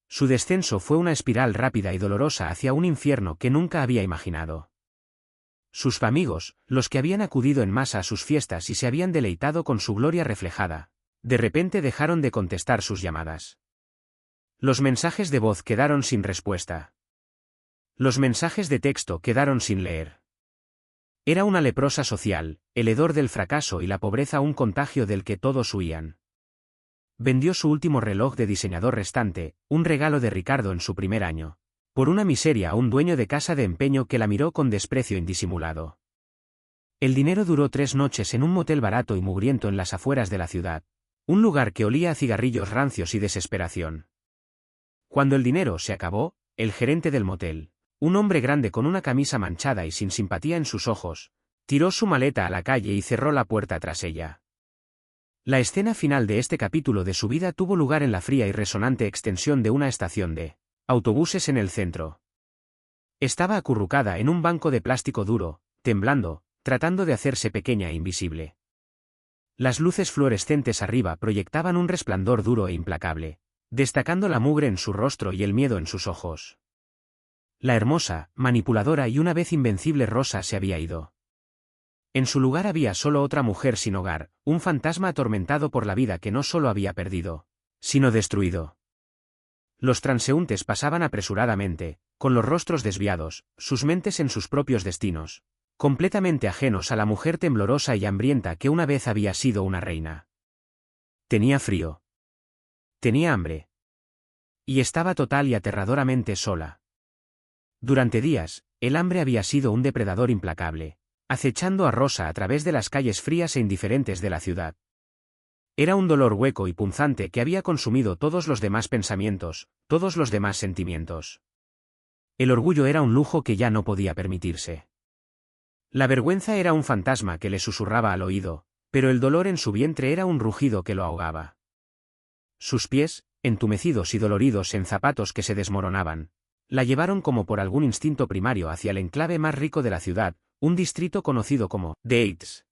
Su descenso fue una espiral rápida y dolorosa hacia un infierno que nunca había imaginado. Sus amigos, los que habían acudido en masa a sus fiestas y se habían deleitado con su gloria reflejada, de repente dejaron de contestar sus llamadas. Los mensajes de voz quedaron sin respuesta. Los mensajes de texto quedaron sin leer. Era una leprosa social, el hedor del fracaso y la pobreza, un contagio del que todos huían. Vendió su último reloj de diseñador restante, un regalo de Ricardo en su primer año, por una miseria a un dueño de casa de empeño que la miró con desprecio indisimulado. El dinero duró 3 noches en un motel barato y mugriento en las afueras de la ciudad, un lugar que olía a cigarrillos rancios y desesperación. Cuando el dinero se acabó, el gerente del motel, un hombre grande con una camisa manchada y sin simpatía en sus ojos, tiró su maleta a la calle y cerró la puerta tras ella. La escena final de este capítulo de su vida tuvo lugar en la fría y resonante extensión de una estación de autobuses en el centro. Estaba acurrucada en un banco de plástico duro, temblando, tratando de hacerse pequeña e invisible. Las luces fluorescentes arriba proyectaban un resplandor duro e implacable, destacando la mugre en su rostro y el miedo en sus ojos. La hermosa, manipuladora y una vez invencible Rosa se había ido. En su lugar había solo otra mujer sin hogar, un fantasma atormentado por la vida que no solo había perdido, sino destruido. Los transeúntes pasaban apresuradamente, con los rostros desviados, sus mentes en sus propios destinos, completamente ajenos a la mujer temblorosa y hambrienta que una vez había sido una reina. Tenía frío. Tenía hambre. Y estaba total y aterradoramente sola. Durante días, el hambre había sido un depredador implacable, acechando a Rosa a través de las calles frías e indiferentes de la ciudad. Era un dolor hueco y punzante que había consumido todos los demás pensamientos, todos los demás sentimientos. El orgullo era un lujo que ya no podía permitirse. La vergüenza era un fantasma que le susurraba al oído, pero el dolor en su vientre era un rugido que lo ahogaba. Sus pies, entumecidos y doloridos en zapatos que se desmoronaban, la llevaron como por algún instinto primario hacia el enclave más rico de la ciudad, un distrito conocido como The Heights.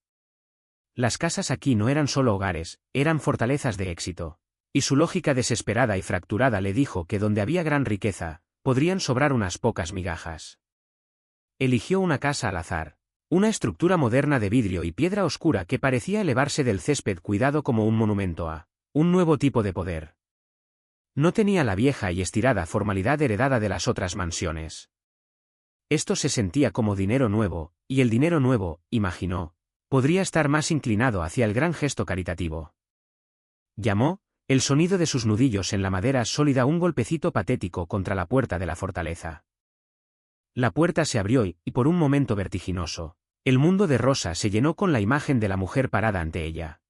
Las casas aquí no eran solo hogares, eran fortalezas de éxito. Y su lógica desesperada y fracturada le dijo que donde había gran riqueza, podrían sobrar unas pocas migajas. Eligió una casa al azar, una estructura moderna de vidrio y piedra oscura que parecía elevarse del césped cuidado como un monumento a un nuevo tipo de poder. No tenía la vieja y estirada formalidad heredada de las otras mansiones. Esto se sentía como dinero nuevo, y el dinero nuevo, imaginó, podría estar más inclinado hacia el gran gesto caritativo. Llamó, el sonido de sus nudillos en la madera sólida un golpecito patético contra la puerta de la fortaleza. La puerta se abrió y, por un momento vertiginoso, el mundo de Rosa se llenó con la imagen de la mujer parada ante ella.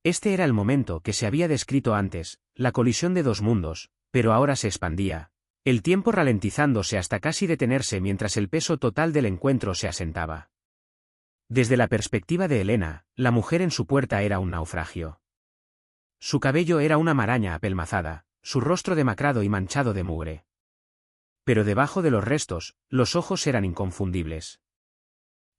Este era el momento que se había descrito antes, la colisión de dos mundos, pero ahora se expandía, el tiempo ralentizándose hasta casi detenerse mientras el peso total del encuentro se asentaba. Desde la perspectiva de Helena, la mujer en su puerta era un naufragio. Su cabello era una maraña apelmazada, su rostro demacrado y manchado de mugre. Pero debajo de los restos, los ojos eran inconfundibles.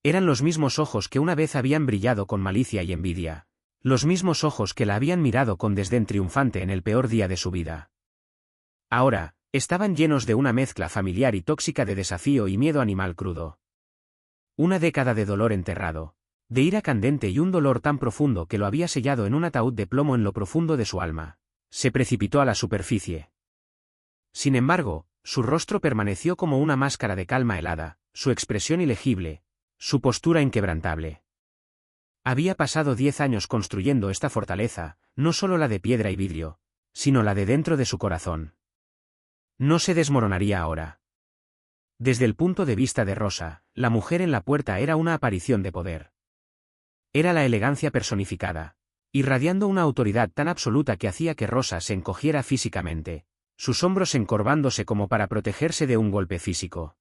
Eran los mismos ojos que una vez habían brillado con malicia y envidia, los mismos ojos que la habían mirado con desdén triunfante en el peor día de su vida. Ahora, estaban llenos de una mezcla familiar y tóxica de desafío y miedo animal crudo. Una década de dolor enterrado, de ira candente y un dolor tan profundo que lo había sellado en un ataúd de plomo en lo profundo de su alma, se precipitó a la superficie. Sin embargo, su rostro permaneció como una máscara de calma helada, su expresión ilegible, su postura inquebrantable. Había pasado 10 años construyendo esta fortaleza, no solo la de piedra y vidrio, sino la de dentro de su corazón. No se desmoronaría ahora. Desde el punto de vista de Rosa, la mujer en la puerta era una aparición de poder. Era la elegancia personificada, irradiando una autoridad tan absoluta que hacía que Rosa se encogiera físicamente, sus hombros encorvándose como para protegerse de un golpe físico.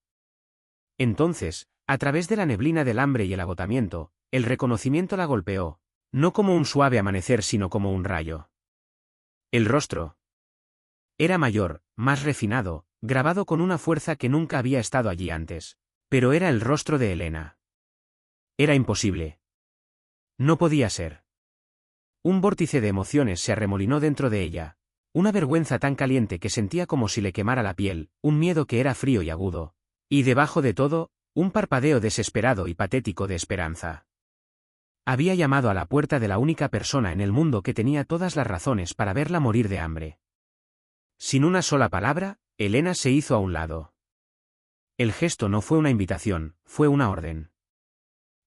Entonces, a través de la neblina del hambre y el agotamiento, el reconocimiento la golpeó, no como un suave amanecer sino como un rayo. El rostro era mayor, más refinado, grabado con una fuerza que nunca había estado allí antes, pero era el rostro de Helena. Era imposible. No podía ser. Un vórtice de emociones se arremolinó dentro de ella, una vergüenza tan caliente que sentía como si le quemara la piel, un miedo que era frío y agudo, y debajo de todo, un parpadeo desesperado y patético de esperanza. Había llamado a la puerta de la única persona en el mundo que tenía todas las razones para verla morir de hambre. Sin una sola palabra, Helena se hizo a un lado. El gesto no fue una invitación, fue una orden.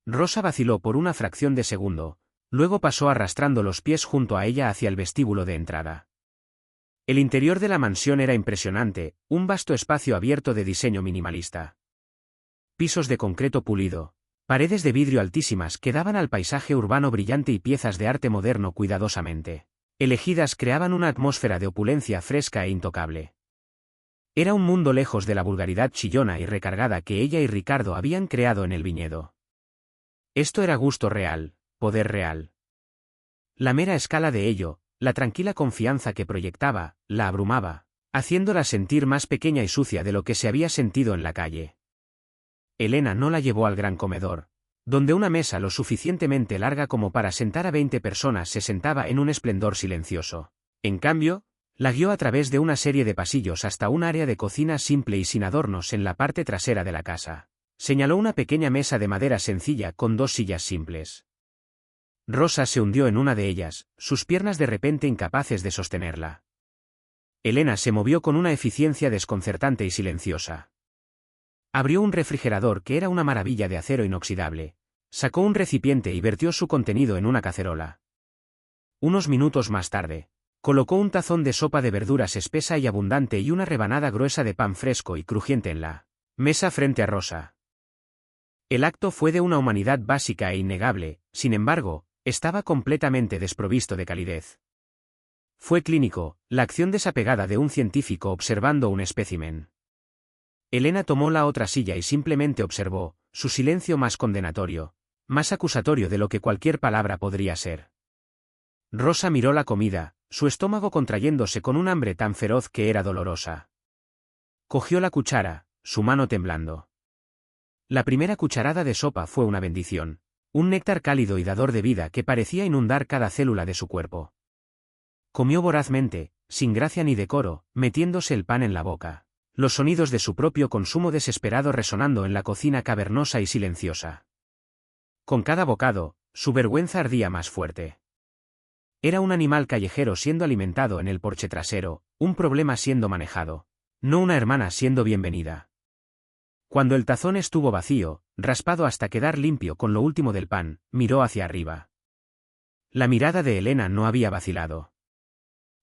Rosa vaciló por una fracción de segundo, luego pasó arrastrando los pies junto a ella hacia el vestíbulo de entrada. El interior de la mansión era impresionante, un vasto espacio abierto de diseño minimalista. Pisos de concreto pulido, paredes de vidrio altísimas que daban al paisaje urbano brillante y piezas de arte moderno cuidadosamente elegidas creaban una atmósfera de opulencia fresca e intocable. Era un mundo lejos de la vulgaridad chillona y recargada que ella y Ricardo habían creado en el viñedo. Esto era gusto real, poder real. La mera escala de ello, la tranquila confianza que proyectaba, la abrumaba, haciéndola sentir más pequeña y sucia de lo que se había sentido en la calle. Helena no la llevó al gran comedor, donde una mesa lo suficientemente larga como para sentar a 20 personas se sentaba en un esplendor silencioso. En cambio, la guió a través de una serie de pasillos hasta un área de cocina simple y sin adornos en la parte trasera de la casa. Señaló una pequeña mesa de madera sencilla con 2 sillas simples. Rosa se hundió en una de ellas, sus piernas de repente incapaces de sostenerla. Helena se movió con una eficiencia desconcertante y silenciosa. Abrió un refrigerador que era una maravilla de acero inoxidable, sacó un recipiente y vertió su contenido en una cacerola. Unos minutos más tarde, colocó un tazón de sopa de verduras espesa y abundante y una rebanada gruesa de pan fresco y crujiente en la mesa frente a Rosa. El acto fue de una humanidad básica e innegable, sin embargo, estaba completamente desprovisto de calidez. Fue clínico, la acción desapegada de un científico observando un espécimen. Helena tomó la otra silla y simplemente observó, su silencio más condenatorio, más acusatorio de lo que cualquier palabra podría ser. Rosa miró la comida, su estómago contrayéndose con un hambre tan feroz que era dolorosa. Cogió la cuchara, su mano temblando. La primera cucharada de sopa fue una bendición, un néctar cálido y dador de vida que parecía inundar cada célula de su cuerpo. Comió vorazmente, sin gracia ni decoro, metiéndose el pan en la boca, los sonidos de su propio consumo desesperado resonando en la cocina cavernosa y silenciosa. Con cada bocado, su vergüenza ardía más fuerte. Era un animal callejero siendo alimentado en el porche trasero, un problema siendo manejado, no una hermana siendo bienvenida. Cuando el tazón estuvo vacío, raspado hasta quedar limpio con lo último del pan, miró hacia arriba. La mirada de Elena no había vacilado.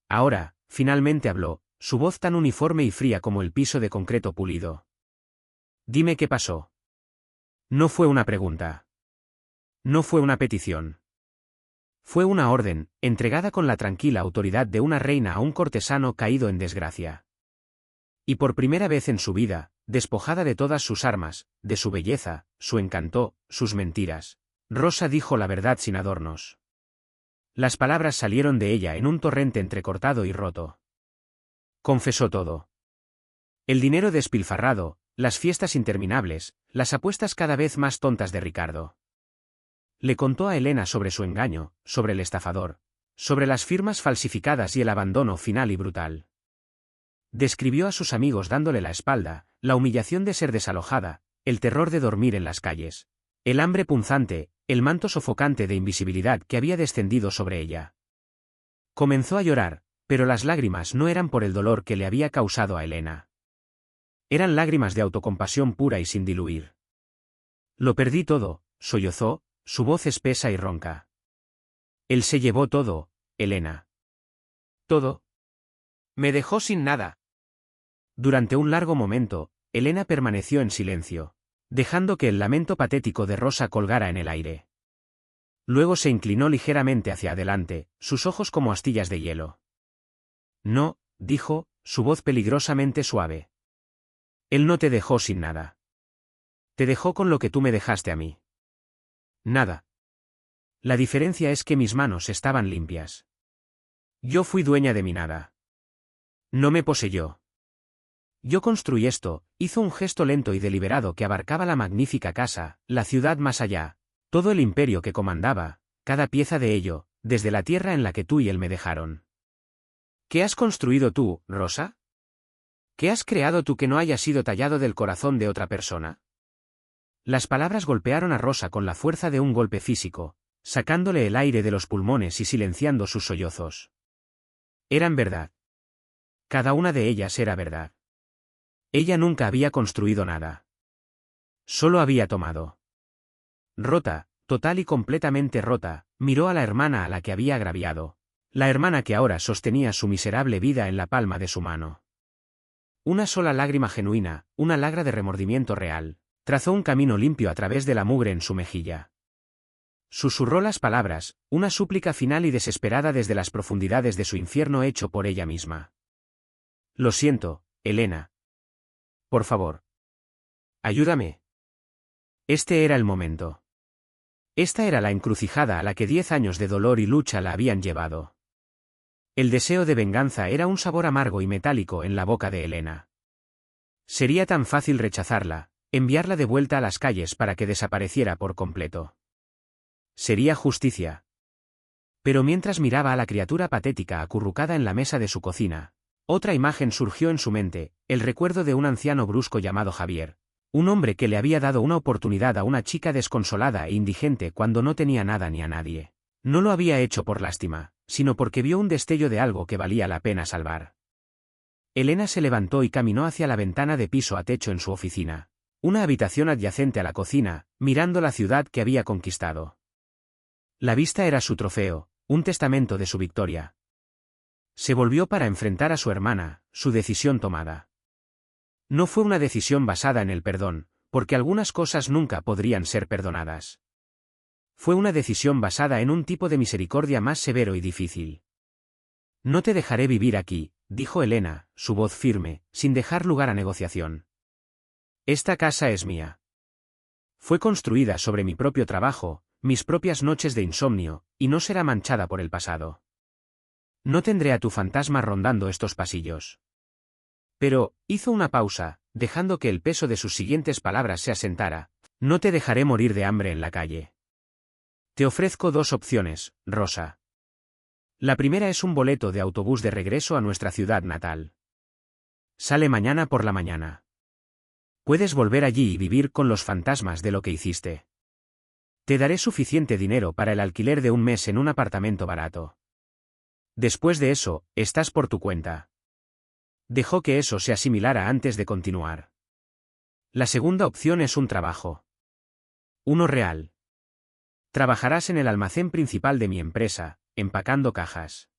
Ahora, finalmente habló, su voz tan uniforme y fría como el piso de concreto pulido. Dime qué pasó. No fue una pregunta. No fue una petición. Fue una orden, entregada con la tranquila autoridad de una reina a un cortesano caído en desgracia. Y por primera vez en su vida, despojada de todas sus armas, de su belleza, su encanto, sus mentiras, Rosa dijo la verdad sin adornos. Las palabras salieron de ella en un torrente entrecortado y roto. Confesó todo. El dinero despilfarrado, las fiestas interminables, las apuestas cada vez más tontas de Ricardo. Le contó a Elena sobre su engaño, sobre el estafador, sobre las firmas falsificadas y el abandono final y brutal. Describió a sus amigos dándole la espalda, la humillación de ser desalojada, el terror de dormir en las calles, el hambre punzante, el manto sofocante de invisibilidad que había descendido sobre ella. Comenzó a llorar, pero las lágrimas no eran por el dolor que le había causado a Elena. Eran lágrimas de autocompasión pura y sin diluir. Lo perdí todo, sollozó, su voz espesa y ronca. Él se llevó todo, Elena. Todo. Me dejó sin nada. Durante un largo momento, Elena permaneció en silencio, dejando que el lamento patético de Rosa colgara en el aire. Luego se inclinó ligeramente hacia adelante, sus ojos como astillas de hielo. No, dijo, su voz peligrosamente suave. Él no te dejó sin nada. Te dejó con lo que tú me dejaste a mí. Nada. La diferencia es que mis manos estaban limpias. Yo fui dueña de mi nada. No me poseyó. Yo construí esto, hizo un gesto lento y deliberado que abarcaba la magnífica casa, la ciudad más allá, todo el imperio que comandaba, cada pieza de ello, desde la tierra en la que tú y él me dejaron. ¿Qué has construido tú, Rosa? ¿Qué has creado tú que no haya sido tallado del corazón de otra persona? Las palabras golpearon a Rosa con la fuerza de un golpe físico, sacándole el aire de los pulmones y silenciando sus sollozos. Eran verdad. Cada una de ellas era verdad. Ella nunca había construido nada. Solo había tomado. Rota, total y completamente rota, miró a la hermana a la que había agraviado, la hermana que ahora sostenía su miserable vida en la palma de su mano. Una sola lágrima genuina, una lágrima de remordimiento real, trazó un camino limpio a través de la mugre en su mejilla. Susurró las palabras, una súplica final y desesperada desde las profundidades de su infierno hecho por ella misma. Lo siento, Elena. Por favor. Ayúdame. Este era el momento. Esta era la encrucijada a la que 10 años de dolor y lucha la habían llevado. El deseo de venganza era un sabor amargo y metálico en la boca de Elena. Sería tan fácil rechazarla, enviarla de vuelta a las calles para que desapareciera por completo. Sería justicia. Pero mientras miraba a la criatura patética acurrucada en la mesa de su cocina, otra imagen surgió en su mente, el recuerdo de un anciano brusco llamado Javier, un hombre que le había dado una oportunidad a una chica desconsolada e indigente cuando no tenía nada ni a nadie. No lo había hecho por lástima, sino porque vio un destello de algo que valía la pena salvar. Elena se levantó y caminó hacia la ventana de piso a techo en su oficina, una habitación adyacente a la cocina, mirando la ciudad que había conquistado. La vista era su trofeo, un testamento de su victoria. Se volvió para enfrentar a su hermana, su decisión tomada. No fue una decisión basada en el perdón, porque algunas cosas nunca podrían ser perdonadas. Fue una decisión basada en un tipo de misericordia más severo y difícil. No te dejaré vivir aquí, dijo Elena, su voz firme, sin dejar lugar a negociación. Esta casa es mía. Fue construida sobre mi propio trabajo, mis propias noches de insomnio, y no será manchada por el pasado. No tendré a tu fantasma rondando estos pasillos. Pero, hizo una pausa, dejando que el peso de sus siguientes palabras se asentara. No te dejaré morir de hambre en la calle. Te ofrezco dos opciones, Rosa. La primera es un boleto de autobús de regreso a nuestra ciudad natal. Sale mañana por la mañana. Puedes volver allí y vivir con los fantasmas de lo que hiciste. Te daré suficiente dinero para el alquiler de un mes en un apartamento barato. Después de eso, estás por tu cuenta. Dejó que eso se asimilara antes de continuar. La segunda opción es un trabajo. Uno real. Trabajarás en el almacén principal de mi empresa, empacando cajas.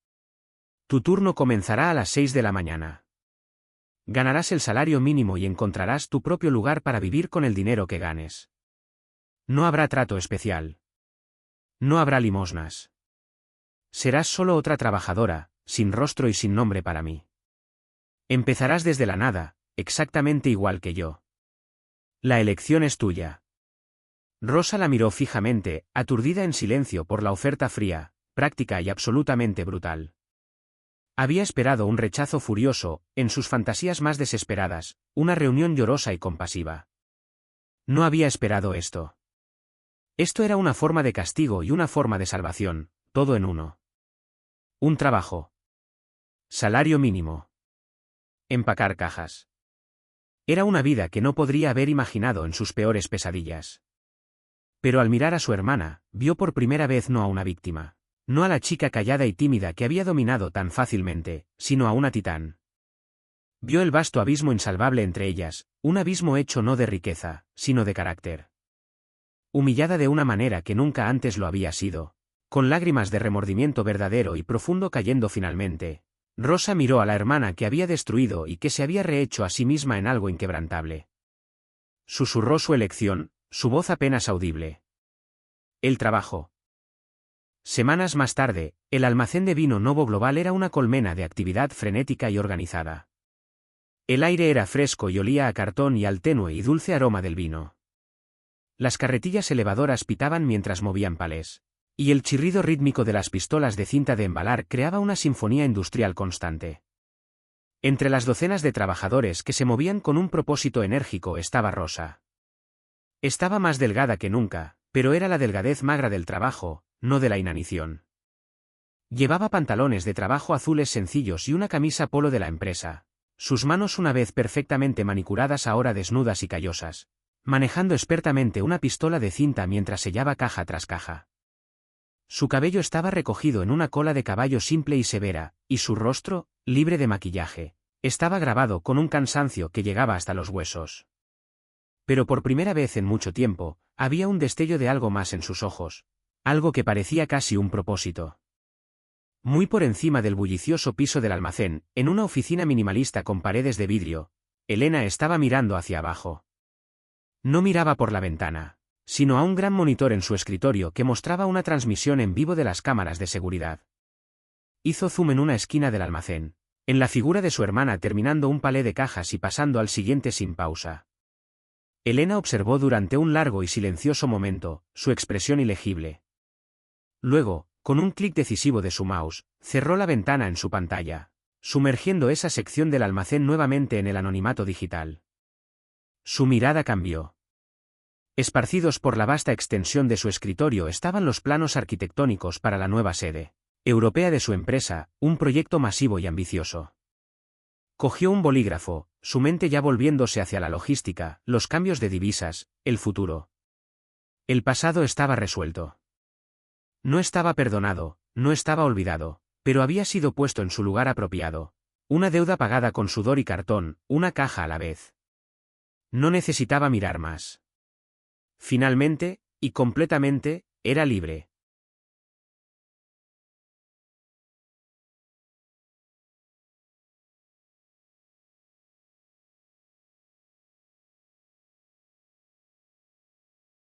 Tu turno comenzará a las 6 de la mañana. Ganarás el salario mínimo y encontrarás tu propio lugar para vivir con el dinero que ganes. No habrá trato especial. No habrá limosnas. Serás solo otra trabajadora, sin rostro y sin nombre para mí. Empezarás desde la nada, exactamente igual que yo. La elección es tuya. Rosa la miró fijamente, aturdida en silencio por la oferta fría, práctica y absolutamente brutal. Había esperado un rechazo furioso, en sus fantasías más desesperadas, una reunión llorosa y compasiva. No había esperado esto. Esto era una forma de castigo y una forma de salvación, todo en uno. Un trabajo. Salario mínimo. Empacar cajas. Era una vida que no podría haber imaginado en sus peores pesadillas. Pero al mirar a su hermana, vio por primera vez no a una víctima. No a la chica callada y tímida que había dominado tan fácilmente, sino a una titán. Vio el vasto abismo insalvable entre ellas, un abismo hecho no de riqueza, sino de carácter. Humillada de una manera que nunca antes lo había sido, con lágrimas de remordimiento verdadero y profundo cayendo finalmente, Rosa miró a la hermana que había destruido y que se había rehecho a sí misma en algo inquebrantable. Susurró su elección, su voz apenas audible. El trabajo. Semanas más tarde, el almacén de vino Novo Global era una colmena de actividad frenética y organizada. El aire era fresco y olía a cartón y al tenue y dulce aroma del vino. Las carretillas elevadoras pitaban mientras movían palés, y el chirrido rítmico de las pistolas de cinta de embalar creaba una sinfonía industrial constante. Entre las docenas de trabajadores que se movían con un propósito enérgico estaba Rosa. Estaba más delgada que nunca, pero era la delgadez magra del trabajo, no de la inanición. Llevaba pantalones de trabajo azules sencillos y una camisa polo de la empresa, sus manos una vez perfectamente manicuradas ahora desnudas y callosas, manejando expertamente una pistola de cinta mientras sellaba caja tras caja. Su cabello estaba recogido en una cola de caballo simple y severa, y su rostro, libre de maquillaje, estaba grabado con un cansancio que llegaba hasta los huesos. Pero por primera vez en mucho tiempo, había un destello de algo más en sus ojos, algo que parecía casi un propósito. Muy por encima del bullicioso piso del almacén, en una oficina minimalista con paredes de vidrio, Elena estaba mirando hacia abajo. No miraba por la ventana, sino a un gran monitor en su escritorio que mostraba una transmisión en vivo de las cámaras de seguridad. Hizo zoom en una esquina del almacén, en la figura de su hermana terminando un palé de cajas y pasando al siguiente sin pausa. Elena observó durante un largo y silencioso momento, su expresión ilegible. Luego, con un clic decisivo de su mouse, cerró la ventana en su pantalla, sumergiendo esa sección del almacén nuevamente en el anonimato digital. Su mirada cambió. Esparcidos por la vasta extensión de su escritorio estaban los planos arquitectónicos para la nueva sede europea de su empresa, un proyecto masivo y ambicioso. Cogió un bolígrafo, su mente ya volviéndose hacia la logística, los cambios de divisas, el futuro. El pasado estaba resuelto. No estaba perdonado, no estaba olvidado, pero había sido puesto en su lugar apropiado. Una deuda pagada con sudor y cartón, una caja a la vez. No necesitaba mirar más. Finalmente, y completamente, era libre.